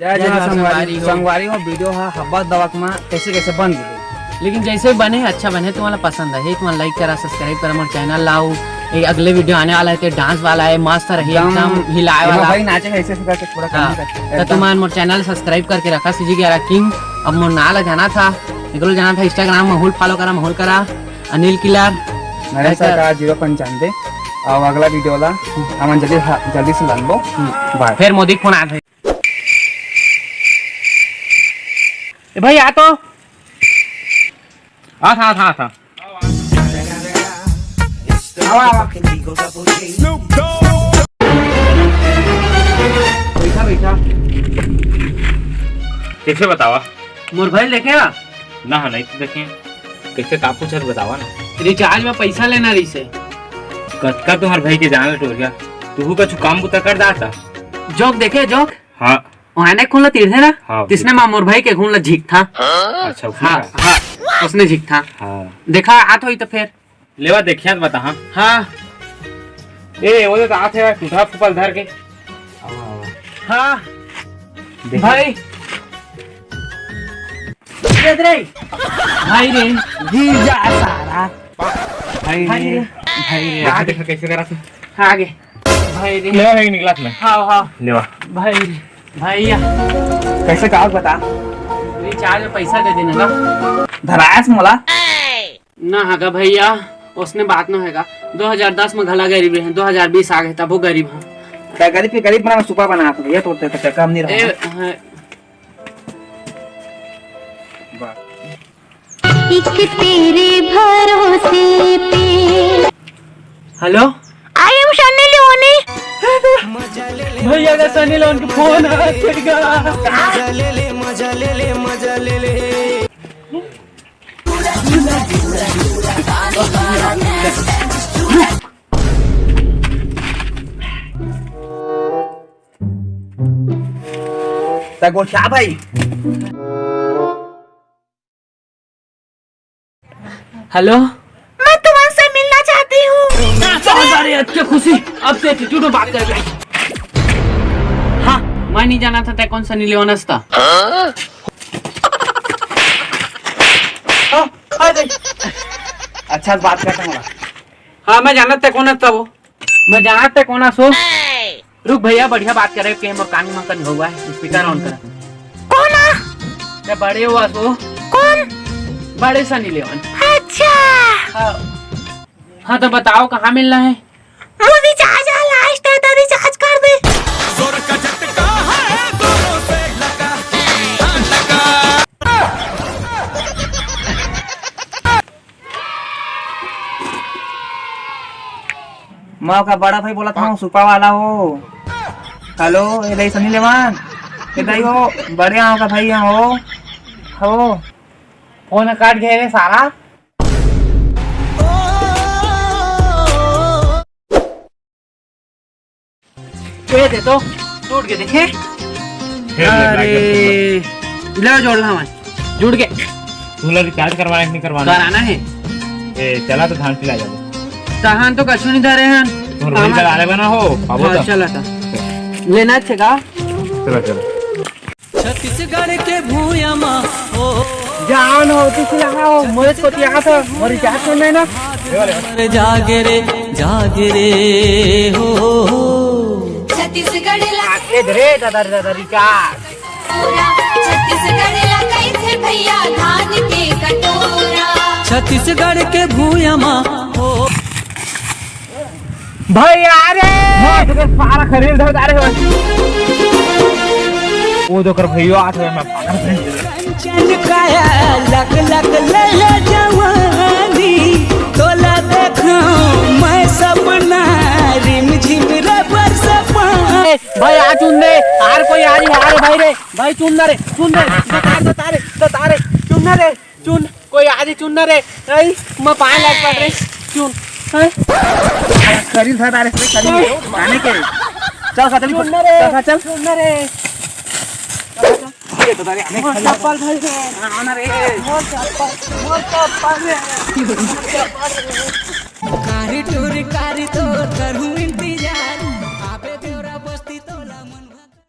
संगवारी में वीडियो है हब्बत दवक में कैसे कैसे बन गई, लेकिन जैसे बने अच्छा बने तुम्हारा पसंद है तुम्हारा लाइक करा सब्सक्राइब करा हमारे चैनल लाओ। एक अगले वीडियो आने वाला है तो डांस वाला है मस्त रही एकदम हिलाए वाला भाई नाचे ऐसे करके थोड़ा काम करते तो तुम्हारा मोर चैनल सब्सक्राइब करके रखा सीजी के किंग। अब मोर नाला जाना था निकल जाना था इंस्टाग्राम माहौल फॉलो करा माहौल करा अनिल किलर मेरे साथ 095 और अगला वीडियो ला हम जल्दी से ला लो बाय। फिर मोदी फोन आया था भाई आ तो था बैठा कैसे बतावा मोर भाई लेके आ ना नहीं तो देखें कैसे का पूछ बतावा ना रिचार्ज में पैसा लेना रही से कतका तुम्हार भाई के जान टोर गया तू कछु काम को कर दाता जोक देखे जोक हाँ वहां खून ला तीर थे ना हाँ, जिसने मोर भाई के खून ला झीक था। अच्छा हाँ हाँ उसने झीक था हाँ देखा आत हुई तो फिर लेवा देखिया बता हाँ हाँ ए वो तो आते है टूटा फुपल धर के हाँ भाई भाई रे गिर जा सारा भाई भाई रे आगे देखा कैसे करा तू आगे भाई रे लेवा है निकला मैं हाँ हाँ लेवा भाई रे भैया कैसे का बता रिचार्ज में पैसा दे देना ना धरायस मोला ना हगा भैया उसने बात ना हैगा 2010 में घला गरीब रहे 2020 आ गए तब वो गरीब है गरीब के गरीब बना सुपा बना तो ये तोड़ते थे कम नहीं रहा एक तेरे भरोसे पे। Hello I am Sunny Leone. भैया का सनी लियोन का फोन आएगा मजा ले ले तगो क्या भाई हेलो मैं तुमसे मिलना चाहती हूँ। अरे अच्छी खुशी अब तो एटीट्यूड में बात कर रही। हाँ मैं नहीं जाना था ते कौन सनी लियोन था। अच्छा बात करता हूँ। हाँ मैं जाना ते कौन था वो मैं जाना ते कौन सो रुक भैया बढ़िया बात करे कि हम कान में कर हुआ है स्पीकर ऑन कर कौन बड़े हुआ सो कौन बड़े सनी लियोन। अच्छा हाँ तो बताओ कहाँ मिलना है वो रिचार्ज लास्ट है तो रिचार्ज कर दे। जोर का झटका है जोरों से लगा माँ का बड़ा भाई बोला था सुपा वाला हो। हेलो ये सनी लेवान ये हो बढ़िया का भाई हो फोन काट गए रे सारा दे तो टूट के देखे अरे ले जोड़ना मैं जुड़ के तूला रिचार्ज करवाना नहीं कराना है ए चला तो धान पिला जाओ तहां तो कछु नहीं धरे हैं तुम रोज चला ले बना हो अब हाँ, चला था लेना छेगा चलो छत्तीसगढ़ के भूया माँ ओ जान हो तो लगाओ मोरे को यहाँ था मोरी क्या सुन ना जागे रे हो छत्तीसगढ़ रे दादा रिचार्ज छत्तीसगढ़ कैसे भैया धान के कटोरा। छत्तीसगढ़ के भूया माँ हो भैया रे सारा खरीद धर वो तो कर भैया आठ मैं पागल चल काया लक लक ले जवानी तोला देखो मैं सपना रिम झिम रबर सपना भाई आ चुन दे आर कोई आ रही हारे भाई रे भाई चुन रे तारे चुन रे चुन कोई आ रही चुन रे भाई मैं पाए लाग पड़ रे चुन खरीद धर खाने के चल चुन रे चप्पल भाई रे आना रे मोर चप्पल रे कारी टूर कारी तो करूं इंतजार।